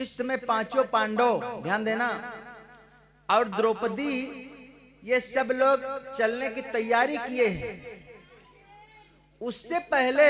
इस समय पांचों पांडव, ध्यान देना, और द्रौपदी, ये सब लोग चलने की तैयारी किए हैं। उससे पहले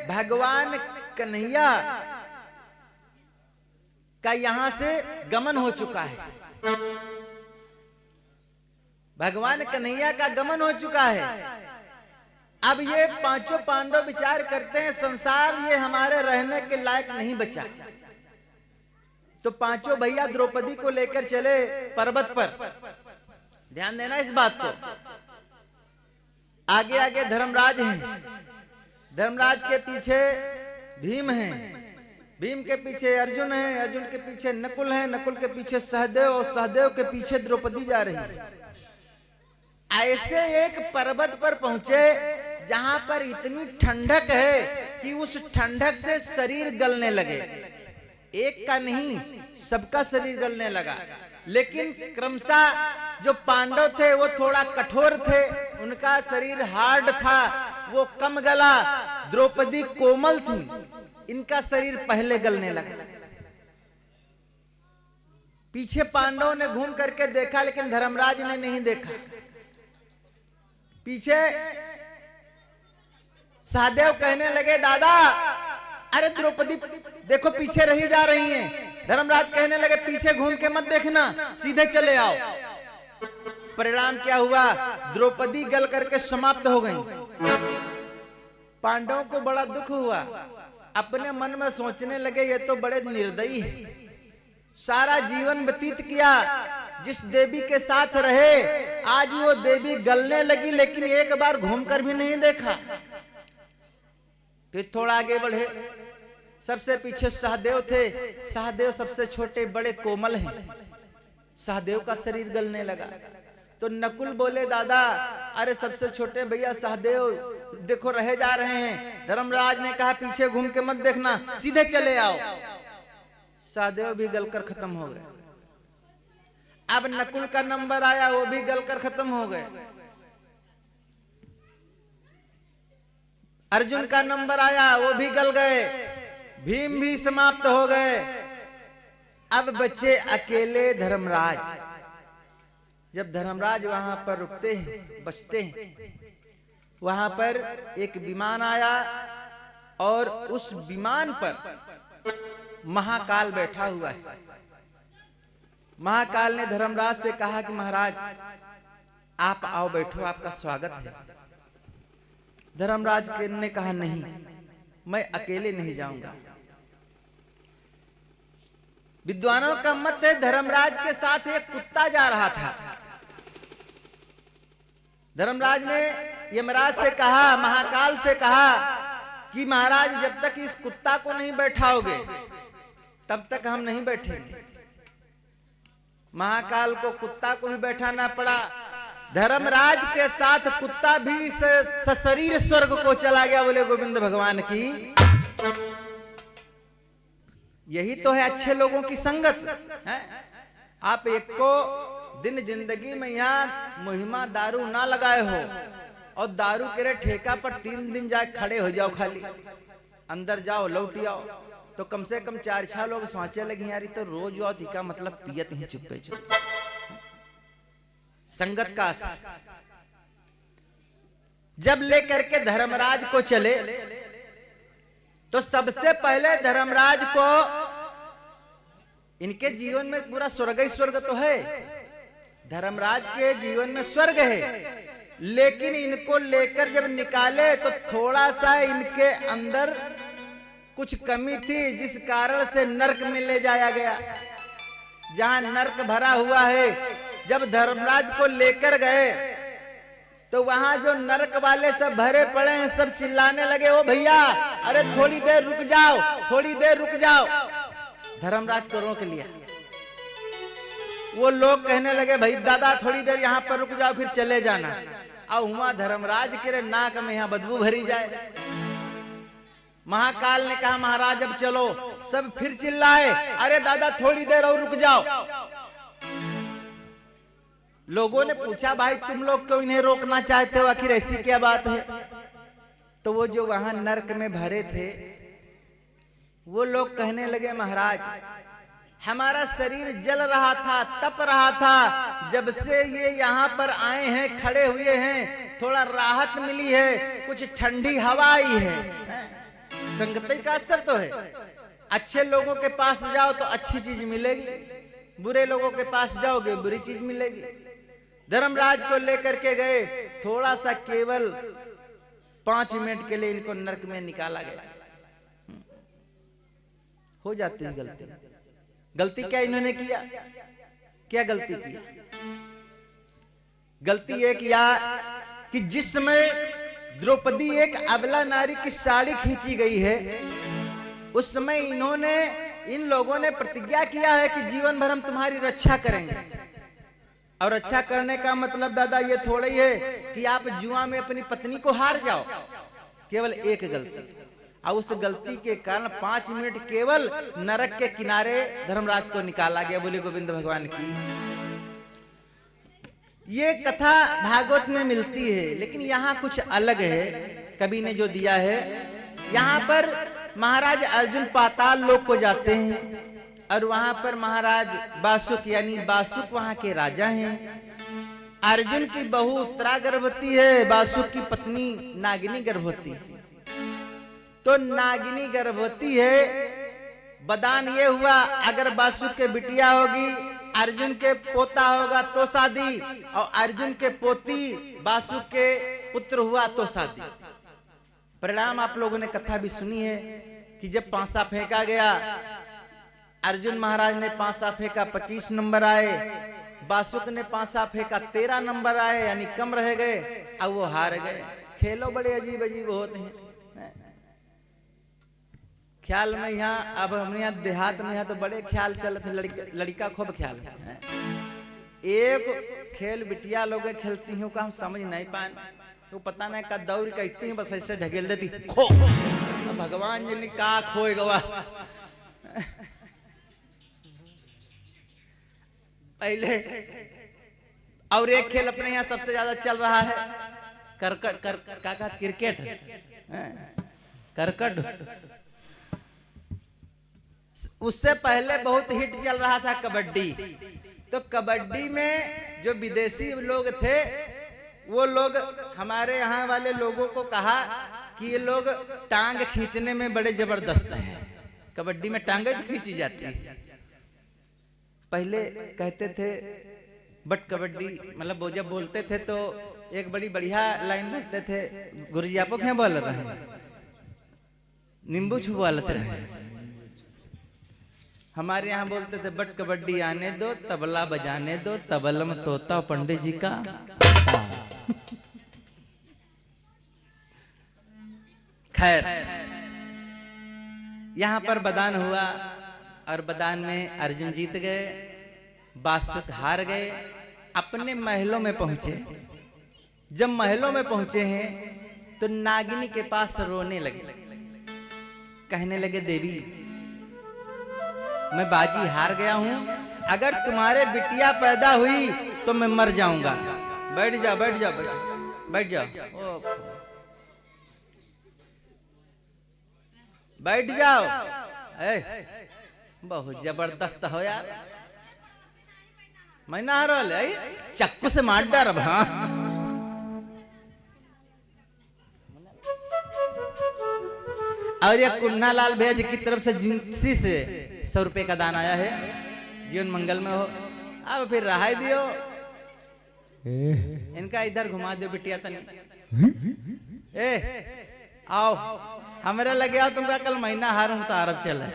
भगवान कन्हैया का यहां से गमन हो चुका है। भगवान कन्हैया का गमन हो चुका है। अब ये पांचों पांडव विचार करते हैं संसार ये हमारे रहने के लायक नहीं बचा, तो पांचों भैया द्रौपदी को लेकर चले पर्वत पर। ध्यान देना इस बात को। आगे आगे धर्मराज हैं, धर्मराज के पीछे भीम हैं, भीम के पीछे अर्जुन है, अर्जुन के पीछे नकुल है, नकुल के पीछे सहदेव, और सहदेव के पीछे द्रौपदी जा रही है। ऐसे एक पर्वत पर पहुंचे जहां पर इतनी ठंडक है कि उस ठंडक से शरीर गलने लगे। एक का नहीं, सबका शरीर गलने लगा। लेकिन क्रमशः जो पांडव थे वो थोड़ा कठोर थे, उनका शरीर हार्ड था, वो कम गला। द्रौपदी कोमल थी, इनका शरीर पहले गलने लगा। पीछे पांडवों ने घूम करके देखा, लेकिन धर्मराज ने नहीं देखा। पीछे सहदेव कहने लगे, दादा अरे द्रौपदी देखो पीछे रही जा रही हैं। धर्मराज कहने लगे, पीछे घूम के मत देखना, सीधे चले आओ। परिणाम क्या हुआ? द्रौपदी गल करके समाप्त हो गई। पांडवों को बड़ा दुख हुआ, अपने मन में सोचने लगे ये तो बड़े निर्दयी है। सारा जीवन व्यतीत किया, जिस देवी के साथ रहे, आज वो देवी गलने लगी, लेकिन एक बार घूमकर भी नहीं देखा। फिर थोड़ा आगे बढ़े, सबसे पीछे सहदेव थे। सहदेव सबसे छोटे, बड़े कोमल हैं। सहदेव का शरीर गलने लगा तो नकुल बोले, दादा अरे सबसे छोटे भैया सहदेव देखो रहे जा रहे हैं। धर्मराज ने कहा पीछे घूम के मत देखना, सीधे चले आओ। सहदेव भी गलकर खत्म हो गए। अब नकुल का नंबर आया, वो भी गलकर खत्म हो गए। अर्जुन का नंबर आया, वो भी गल गए। भीम भी समाप्त हो गए। अब बचे अकेले धर्मराज। जब धर्मराज वहां पर रुकते हैं, बचते हैं, वहां पर एक विमान आया और उस विमान पर महाकाल बैठा हुआ है। महाकाल ने धर्मराज से कहा कि महाराज आप आओ बैठो, आपका स्वागत है। धर्मराज ने कहा नहीं, मैं अकेले नहीं जाऊंगा। विद्वानों का मत है धर्मराज के साथ एक कुत्ता जा रहा था। धर्मराज ने यमराज से कहा, महाकाल से कहा कि महाराज जब तक इस कुत्ता को नहीं बैठाओगे तब तक हम नहीं बैठेंगे। महाकाल को कुत्ता को भी बैठाना पड़ा। धर्मराज के साथ कुत्ता भी सशरीर स्वर्ग को चला गया। बोले गोविंद भगवान की। यही तो है अच्छे लोगों की संगत है। आप एक को दिन जिंदगी में यहाँ मुहिमा दारू ना लगाए हो और दारू के ठेका पर 3 दिन जाए खड़े हो जाओ, खाली अंदर जाओ लौट आओ, तो कम से कम 4-6 लोग सोचे लगे यार तो रोज आओ का मतलब पियत ही चुपे चुप। संगत का असर। जब लेकर के धर्मराज को चले तो सबसे पहले धर्मराज को, इनके जीवन में पूरा स्वर्ग ही स्वर्ग तो है, धर्मराज के जीवन में स्वर्ग है, लेकिन इनको लेकर जब निकाले तो थोड़ा सा इनके अंदर कुछ कमी थी, जिस कारण से नरक में ले जाया गया। जहां नरक भरा हुआ है, जब धर्मराज को लेकर गए तो वहां जो नरक वाले सब भरे पड़े हैं, सब चिल्लाने लगे, ओ भैया अरे थोड़ी देर रुक जाओ, थोड़ी देर रुक जाओ। धर्मराज को रोक लिया। वो लोग कहने लगे, भाई दादा थोड़ी देर यहाँ पर रुक जाओ, फिर चले जाना। और हुआ धर्मराज के नाक में यहाँ बदबू भरी जाए। महाकाल ने कहा महाराज अब चलो। सब फिर चिल्लाए, अरे दादा थोड़ी देर और रुक जाओ। लोगों ने पूछा, भाई तुम लोग क्यों इन्हें रोकना चाहते हो, आखिर ऐसी क्या बात है? तो वो जो वहां नरक में भरे थे वो लोग कहने लगे, महाराज हमारा शरीर जल रहा था, तप रहा था। जब से ये यहाँ पर आए हैं, खड़े हुए हैं, थोड़ा राहत मिली है, कुछ ठंडी हवा आई है। संगति का असर तो है। अच्छे लोगों के पास जाओ तो अच्छी चीज मिलेगी, बुरे लोगों के पास जाओगे बुरी चीज मिलेगी। धर्मराज को लेकर के गए, थोड़ा सा केवल 5 मिनट के लिए इनको नरक में निकाला गया। हो जाती है गलती। गलती क्या इन्होंने किया? क्या गलती किया? गलती ये किया कि जिस समय द्रौपदी एक अबला नारी की साड़ी खींची गई है, उस समय इन्होंने, इन लोगों ने प्रतिज्ञा किया है कि जीवन भर हम तुम्हारी रक्षा करेंगे। और रक्षा करने का मतलब दादा ये थोड़ा ही है कि आप जुआ में अपनी पत्नी को हार जाओ। केवल एक गलती, और उस गलती के कारण 5 मिनट केवल नरक के किनारे धर्मराज को निकाला गया। बोले गोविंद भगवान की। ये कथा भागवत में मिलती है, लेकिन यहाँ कुछ अलग है। कवि ने जो दिया है, यहाँ पर महाराज अर्जुन पाताल लोक को जाते हैं और वहां पर महाराज बासुक यानी बासुक वहां के राजा हैं। अर्जुन की बहू उत्तरा गर्भवती है, बासुक की पत्नी नागिनी गर्भवती है। तो नागिनी गर्भवती है, वरदान ये हुआ अगर बासुक के बिटिया होगी, अर्जुन के पोता होगा तो शादी, और अर्जुन के पोती बासुक के पुत्र हुआ तो शादी। परिणाम आप लोगों ने कथा भी सुनी है कि जब पांसा फेंका गया, अर्जुन महाराज ने पांसा फेंका, 25 नंबर आए। बासुक ने पांसा फेंका, 13 नंबर आए, यानी कम रह गए, अब वो हार गए। खेलो बड़े अजीब अजीब होते हैं। ख्याल में यहाँ, अब हमने यहाँ देहात में यहाँ तो बड़े ख्याल चलते हैं, लड़का खूब ख्याल है। एक खेल बिटिया लोग खेलती हैं का हम समझ नहीं पाए, तो पता नहीं का दौड़ कहती है, बस ऐसे ढकेल देती, खो। भगवान जी ने कहा खोए गवा। पहले और एक खेल अपने यहाँ सबसे ज्यादा चल रहा है, क्रिकेट, करकट। उससे पहले बहुत हिट चल रहा था कबड्डी। तो कबड्डी में जो विदेशी लोग थे, वो लोग हमारे यहाँ वाले लोगों को कहा कि ये लोग टांग खींचने में बड़े जबरदस्त हैं। कबड्डी में टांगे खींची जाती है। पहले कहते थे, बट कबड्डी मतलब वो जब बोलते थे तो एक बड़ी बढ़िया लाइन बोलते थे, गुरुजी आप क्या बोल रहे हैं, नींबू छुपालते रहे। हमारे यहाँ बोलते थे, बट कबड्डी आने दो, तबला बजाने दो, तबलम तोता पंडित जी का। खैर, यहाँ पर बदान हुआ और बदान में अर्जुन जीत गए, बासुक हार गए, अपने महलों में पहुंचे। जब महलों में पहुंचे हैं तो नागिनी के पास रोने लगे, कहने लगे, देवी मैं बाजी हार गया हूं, अगर तुम्हारे बिटिया पैदा हुई तो मैं मर जाऊंगा। बैठ जाओ बैठ जाओ बैठ जाओ बैठ जाओ। बहुत जबरदस्त हो यार, मैं ना हारल, चक्कू से मार डार। हाँ, और ये कुन्ना लाल भैया जी की तरफ से जिंसी से 100 रुपए का दान आया है, जीवन मंगल में हो। अब फिर रहा दियो, इनका इधर घुमा दो बिटिया तनी। आओ हमारे लगे आओ, तुमका कल महीना हार हूं तो अरब चल है।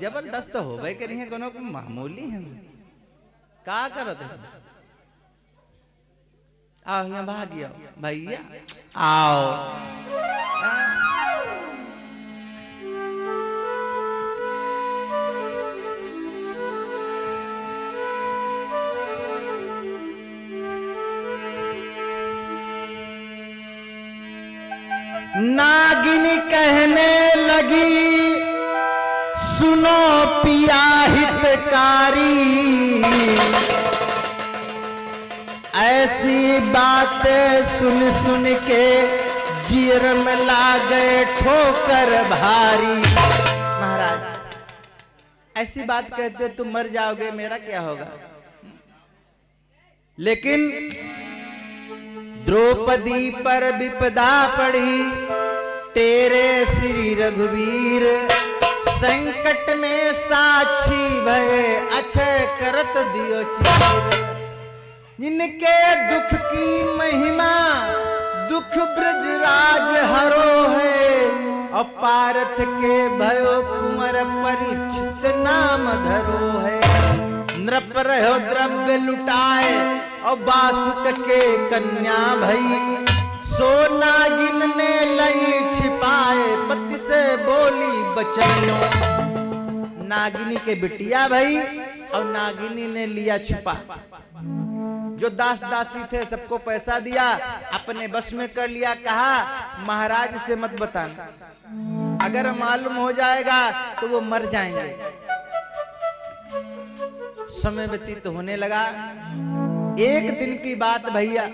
जबरदस्त हो भाई, करी है कोनो मामूली है, का करत है। आओ यहाँ भाग गया भैया, आओ। नागिनी कहने लगी, सुनो पिया हितकारी, ऐसी बातें सुन सुन के सिर में लागे ठोकर भारी। महाराज ऐसी बात कहते तुम मर जाओगे, मेरा क्या होगा? लेकिन द्रौपदी पर विपदा पड़ी, तेरे श्री रघुवीर संकट में साक्षी भय, अक्षय करत दियो चीर। जिनके दुख की महिमा दुख ब्रजराज हरो है, और पारथ के भयो कुंवर परीक्षित नाम धरो है। नृप रहो द्रव्य लुटाए और बासुक के कन्या भई, सो नागिन ने लई छिपाए, पति से बोली बचनियो। नागिनी के बिटिया भई और नागिनी ने लिया छिपा। जो दास दासी थे सबको पैसा दिया, अपने बस में कर लिया। कहा महाराज से मत बताना, अगर मालूम हो जाएगा तो वो मर जाएंगे। समय व्यतीत होने लगा। एक दिन की बात भैया,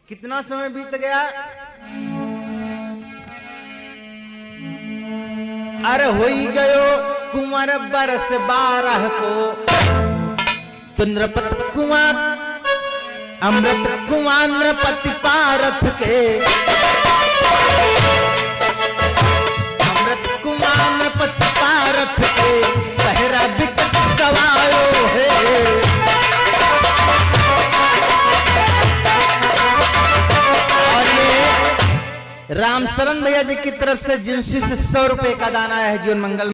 कितना समय बीत गया? अरे होई गयो कुंवर बरस 12 को, तो नृपत कुआं अमृत कुआं नृपति पारथ के, अमृत कुआं नृपति पारथ के, पहरा विकट सवायो है। और ये राम शरण भैया जी की तरफ से जिनसी से 100 रुपए का दान आया है। जीवन मंगल।